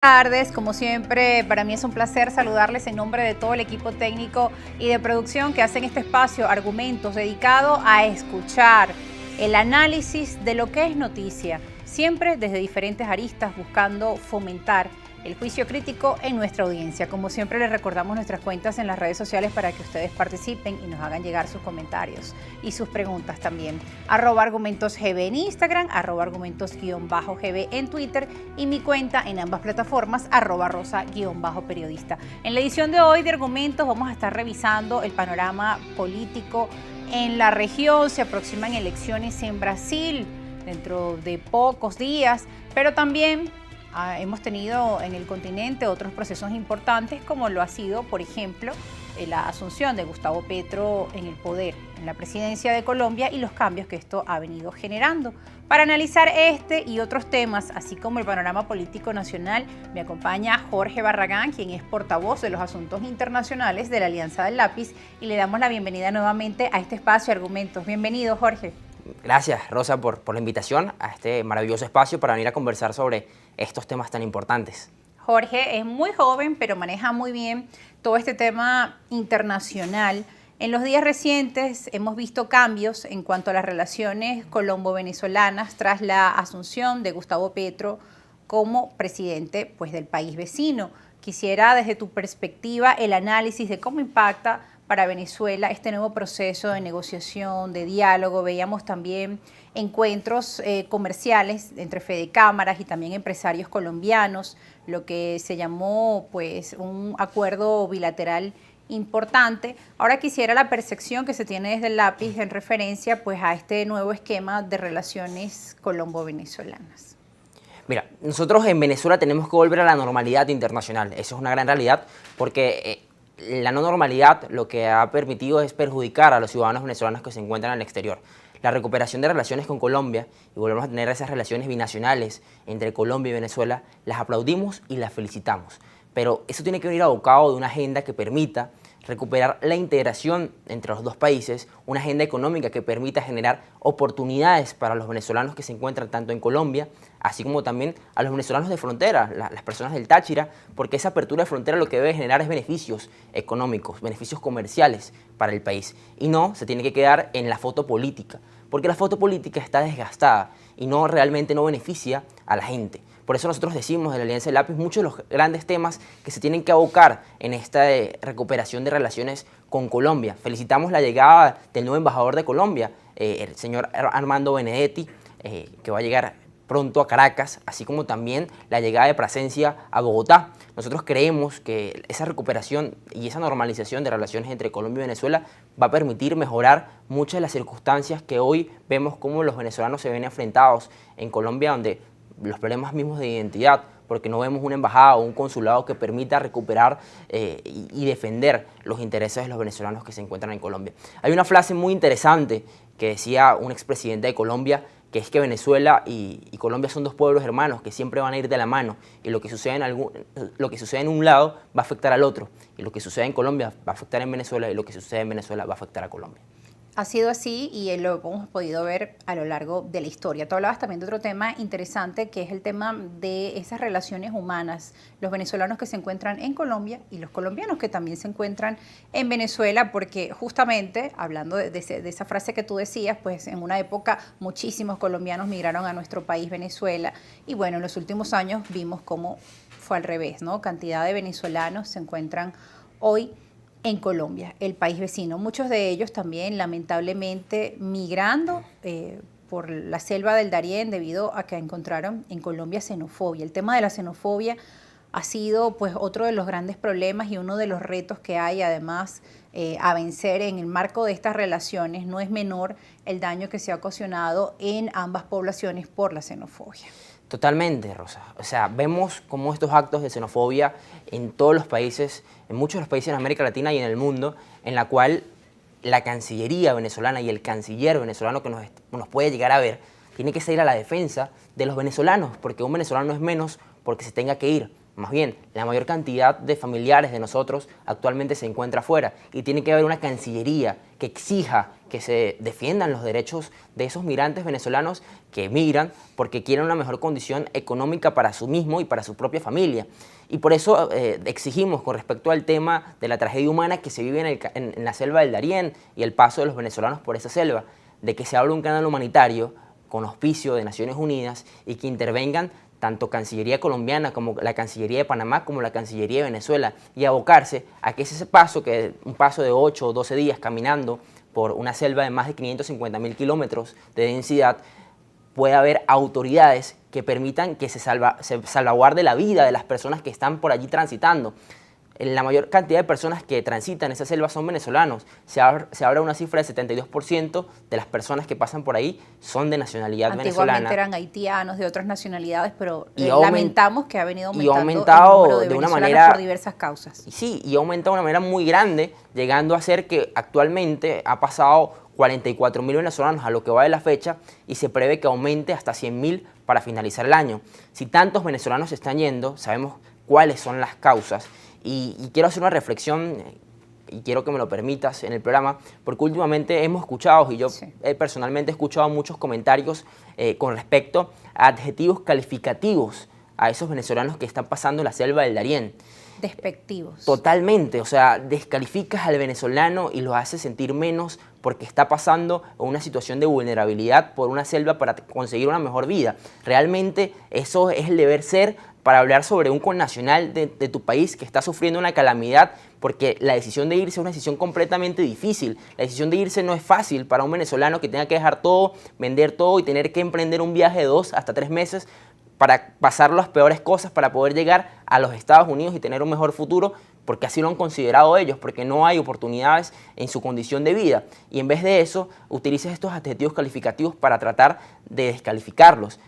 Tardes, como siempre, para mí es un placer saludarles en nombre de todo el equipo técnico y de producción que hacen este espacio Argumentos, dedicado a escuchar el análisis de lo que es noticia, siempre desde diferentes aristas, buscando fomentar el juicio crítico en nuestra audiencia. Como siempre, les recordamos nuestras cuentas en las redes sociales para que ustedes participen y nos hagan llegar sus comentarios y sus preguntas también. @argumentosgb en Instagram, @argumentos_gb en Twitter y mi cuenta en ambas plataformas, @rosa_periodista. En la edición de hoy de Argumentos vamos a estar revisando el panorama político en la región. Se aproximan elecciones en Brasil dentro de pocos días, pero también hemos tenido en el continente otros procesos importantes, como lo ha sido, por ejemplo, la asunción de Gustavo Petro en el poder, en la presidencia de Colombia, y los cambios que esto ha venido generando. Para analizar este y otros temas, así como el panorama político nacional, me acompaña Jorge Barragán, quien es portavoz de los asuntos internacionales de la Alianza del Lápiz, y le damos la bienvenida nuevamente a este espacio Argumentos. Bienvenido, Jorge. Gracias, Rosa, por la invitación a este maravilloso espacio para venir a conversar sobre estos temas tan importantes. Jorge es muy joven, pero maneja muy bien todo este tema internacional. En los días recientes hemos visto cambios en cuanto a las relaciones colombo-venezolanas tras la asunción de Gustavo Petro como presidente, pues, del país vecino. Quisiera, desde tu perspectiva, el análisis de cómo impacta para Venezuela este nuevo proceso de negociación, de diálogo. Veíamos también encuentros comerciales entre fedecámaras y también empresarios colombianos, lo que se llamó, pues, un acuerdo bilateral importante. Ahora quisiera la percepción que se tiene desde el Lápiz en referencia, pues, a este nuevo esquema de relaciones colombo-venezolanas. Mira, nosotros en Venezuela tenemos que volver a la normalidad internacional. Eso es una gran realidad porque la no normalidad lo que ha permitido es perjudicar a los ciudadanos venezolanos que se encuentran en el exterior. La recuperación de relaciones con Colombia, y volvemos a tener esas relaciones binacionales entre Colombia y Venezuela, las aplaudimos y las felicitamos. Pero eso tiene que venir abocado de una agenda que permita recuperar la integración entre los dos países, una agenda económica que permita generar oportunidades para los venezolanos que se encuentran tanto en Colombia, así como también a los venezolanos de frontera, las personas del Táchira, porque esa apertura de frontera lo que debe generar es beneficios económicos, beneficios comerciales para el país. Y no se tiene que quedar en la foto política, porque la foto política está desgastada y realmente no beneficia a la gente. Por eso nosotros decimos de la Alianza del Lápiz muchos de los grandes temas que se tienen que abocar en esta recuperación de relaciones con Colombia. Felicitamos la llegada del nuevo embajador de Colombia, el señor Armando Benedetti, que va a llegar pronto a Caracas, así como también la llegada de Plasencia a Bogotá. Nosotros creemos que esa recuperación y esa normalización de relaciones entre Colombia y Venezuela va a permitir mejorar muchas de las circunstancias que hoy vemos como los venezolanos se ven enfrentados en Colombia, donde los problemas mismos de identidad, porque no vemos una embajada o un consulado que permita recuperar y defender los intereses de los venezolanos que se encuentran en Colombia. Hay una frase muy interesante que decía un expresidente de Colombia, que es que Venezuela y Colombia son dos pueblos hermanos que siempre van a ir de la mano, y lo que sucede en un lado va a afectar al otro, y lo que sucede en Colombia va a afectar en Venezuela, y lo que sucede en Venezuela va a afectar a Colombia. Ha sido así y lo hemos podido ver a lo largo de la historia. Tú hablabas también de otro tema interesante, que es el tema de esas relaciones humanas, los venezolanos que se encuentran en Colombia y los colombianos que también se encuentran en Venezuela, porque justamente, hablando de esa frase que tú decías, pues en una época muchísimos colombianos migraron a nuestro país, Venezuela, y bueno, en los últimos años vimos cómo fue al revés, ¿no? Cantidad de venezolanos se encuentran hoy en Colombia, el país vecino. Muchos de ellos también, lamentablemente, migrando por la selva del Darién debido a que encontraron en Colombia xenofobia. El tema de la xenofobia ha sido, pues, otro de los grandes problemas y uno de los retos que hay, además, a vencer en el marco de estas relaciones. No es menor el daño que se ha ocasionado en ambas poblaciones por la xenofobia. Totalmente, Rosa. O sea, vemos cómo estos actos de xenofobia en todos los países, en muchos de los países de América Latina y en el mundo, en la cual la Cancillería venezolana y el canciller venezolano que nos puede llegar a ver, tiene que salir a la defensa de los venezolanos, porque un venezolano no es menos porque se tenga que ir. Más bien, la mayor cantidad de familiares de nosotros actualmente se encuentra afuera y tiene que haber una cancillería que exija que se defiendan los derechos de esos migrantes venezolanos que emigran porque quieren una mejor condición económica para sí mismo y para su propia familia. Y por eso exigimos con respecto al tema de la tragedia humana que se vive en la selva del Darién y el paso de los venezolanos por esa selva, de que se abra un canal humanitario con auspicio de Naciones Unidas y que intervengan tanto Cancillería colombiana como la Cancillería de Panamá como la Cancillería de Venezuela y abocarse a que ese paso, que es un paso de 8 o 12 días caminando por una selva de más de 550.000 kilómetros de densidad, puede haber autoridades que permitan que se salvaguarde la vida de las personas que están por allí transitando. La mayor cantidad de personas que transitan esa selva son venezolanos. Se habla una cifra del 72% de las personas que pasan por ahí son de nacionalidad venezolana. Antiguamente eran haitianos, de otras nacionalidades, pero lamentamos que ha venido aumentando el número de una venezolanos manera por diversas causas. Sí, y ha aumentado de una manera muy grande, llegando a ser que actualmente ha pasado 44.000 venezolanos a lo que va de la fecha y se prevé que aumente hasta 100.000 para finalizar el año. Si tantos venezolanos se están yendo, sabemos cuáles son las causas. Y quiero hacer una reflexión, y quiero que me lo permitas en el programa, porque últimamente hemos escuchado, y yo personalmente he escuchado muchos comentarios con respecto a adjetivos calificativos a esos venezolanos que están pasando la selva del Darién. Despectivos. Totalmente, o sea, descalificas al venezolano y lo haces sentir menos porque está pasando una situación de vulnerabilidad por una selva para conseguir una mejor vida. Realmente eso es el deber ser para hablar sobre un connacional de tu país que está sufriendo una calamidad, porque la decisión de irse es una decisión completamente difícil. La decisión de irse no es fácil para un venezolano que tenga que dejar todo, vender todo y tener que emprender un viaje de 2 hasta 3 meses para pasar las peores cosas, para poder llegar a los Estados Unidos y tener un mejor futuro, porque así lo han considerado ellos, porque no hay oportunidades en su condición de vida. Y en vez de eso, utilizas estos adjetivos calificativos para tratar de descalificarlos.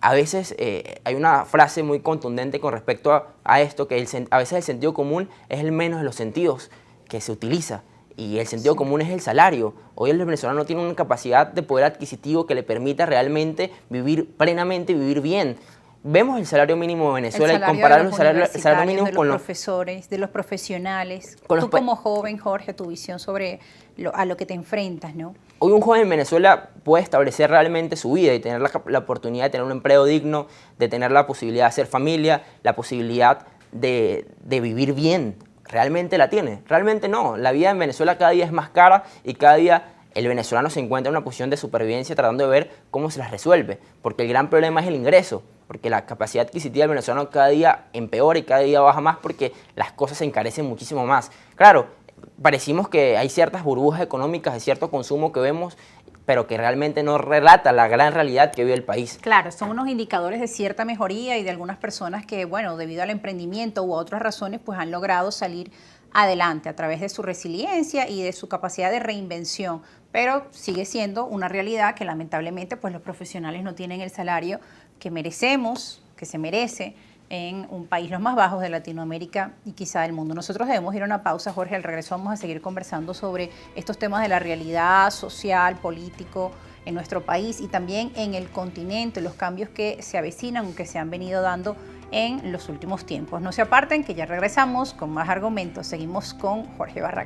A veces hay una frase muy contundente con respecto a esto, que a veces el sentido común es el menos de los sentidos que se utiliza. Y el sentido común es el salario. Hoy el venezolano no tiene una capacidad de poder adquisitivo que le permita realmente vivir plenamente, vivir bien. Vemos el salario mínimo de Venezuela y compararlo el salario mínimo con los profesores, de los profesionales. Tú como joven, Jorge, tu visión sobre a lo que te enfrentas, ¿no? Hoy un joven en Venezuela puede establecer realmente su vida y tener la oportunidad de tener un empleo digno, de tener la posibilidad de hacer familia, la posibilidad de vivir bien. ¿Realmente la tiene? Realmente no. La vida en Venezuela cada día es más cara y cada día el venezolano se encuentra en una posición de supervivencia tratando de ver cómo se las resuelve. Porque el gran problema es el ingreso, porque la capacidad adquisitiva del venezolano cada día empeora y cada día baja más porque las cosas se encarecen muchísimo más. Claro, parecimos que hay ciertas burbujas económicas de cierto consumo que vemos, pero que realmente no relata la gran realidad que vive el país. Claro, son unos indicadores de cierta mejoría y de algunas personas que, bueno, debido al emprendimiento u otras razones, pues han logrado salir adelante a través de su resiliencia y de su capacidad de reinvención, pero sigue siendo una realidad que lamentablemente pues los profesionales no tienen el salario que merecemos, que se merece en un país los más bajos de Latinoamérica y quizá del mundo. Nosotros debemos ir a una pausa, Jorge, al regreso vamos a seguir conversando sobre estos temas de la realidad social, político en nuestro país y también en el continente, los cambios que se avecinan, que se han venido dando en los últimos tiempos. No se aparten, que ya regresamos con más argumentos. Seguimos con Jorge Barragán.